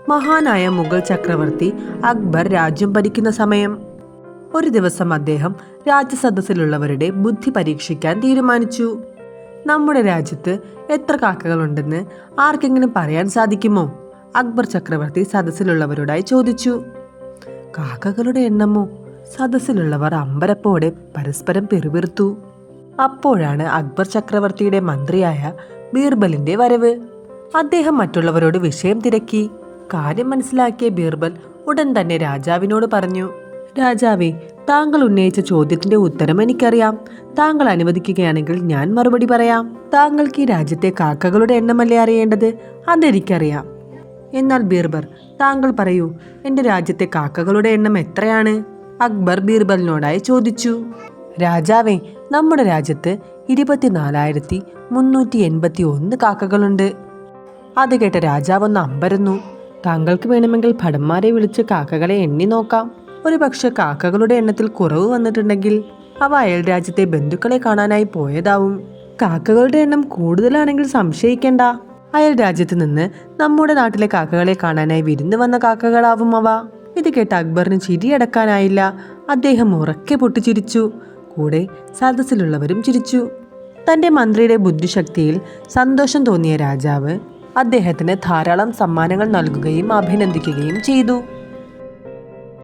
മഹാനായ മുഗൾ ചക്രവർത്തി അക്ബർ രാജ്യം ഭരിക്കുന്ന സമയം. ഒരു ദിവസം അദ്ദേഹം രാജസദസ്സിലുള്ളവരുടെ ബുദ്ധി പരീക്ഷിക്കാൻ തീരുമാനിച്ചു. നമ്മുടെ രാജ്യത്ത് എത്ര കാക്കകളുണ്ടെന്ന് ആർക്കെങ്കിലും പറയാൻ സാധിക്കുമോ? അക്ബർ ചക്രവർത്തി സദസ്സിലുള്ളവരോടായി ചോദിച്ചു. കാക്കകളുടെ എണ്ണമോ? സദസ്സിലുള്ളവർ അമ്പരപ്പോടെ പരസ്പരം പിറുപിറുത്തു. അപ്പോഴാണ് അക്ബർ ചക്രവർത്തിയുടെ മന്ത്രിയായ ബീർബലിന്റെ വരവ്. അദ്ദേഹം മറ്റുള്ളവരോട് വിഷയം തിരക്കി. കാര്യം മനസ്സിലാക്കിയ ബീർബൽ ഉടൻ തന്നെ രാജാവിനോട് പറഞ്ഞു, രാജാവേ, താങ്കൾ ഉന്നയിച്ച ചോദ്യത്തിന്റെ ഉത്തരം എനിക്കറിയാം. താങ്കൾ അനുവദിക്കുകയാണെങ്കിൽ ഞാൻ മറുപടി പറയാം. താങ്കൾക്ക് ഈ രാജ്യത്തെ കാക്കകളുടെ എണ്ണമല്ലേ അറിയേണ്ടത്? അതെനിക്കറിയാം. എന്നാൽ ബീർബൽ, താങ്കൾ പറയൂ, എൻ്റെ രാജ്യത്തെ കാക്കകളുടെ എണ്ണം എത്രയാണ്? അക്ബർ ബീർബലിനോടായി ചോദിച്ചു. രാജാവേ, നമ്മുടെ രാജ്യത്ത് 24,381 കാക്കകളുണ്ട്. അത് കേട്ട രാജാവ് ഒന്ന് അമ്പരന്നു. താങ്കൾക്ക് വേണമെങ്കിൽ ഭടന്മാരെ വിളിച്ച് കാക്കകളെ എണ്ണി നോക്കാം. ഒരു പക്ഷെ കാക്കകളുടെ എണ്ണത്തിൽ കുറവ് വന്നിട്ടുണ്ടെങ്കിൽ അവ അയൽ രാജ്യത്തെ ബന്ധുക്കളെ കാണാനായി പോയതാവും. കാക്കകളുടെ എണ്ണം കൂടുതലാണെങ്കിൽ സംശയിക്കേണ്ട. അയൽ രാജ്യത്ത് നിന്ന് നമ്മുടെ നാട്ടിലെ കാക്കകളെ കാണാനായി വിരുന്ന് വന്ന കാക്കകളാവും അവ. ഇത് കേട്ട അക്ബറിന് ചിരിയടക്കാനായില്ല. അദ്ദേഹം ഉറക്കെ പൊട്ടിച്ചിരിച്ചു. കൂടെ സദസ്സിലുള്ളവരും ചിരിച്ചു. തൻ്റെ മന്ത്രിയുടെ ബുദ്ധിശക്തിയിൽ സന്തോഷം തോന്നിയ രാജാവ് അദ്ദേഹത്തിന് ധാരാളം സമ്മാനങ്ങൾ നൽകുകയും അഭിനന്ദിക്കുകയും ചെയ്തു.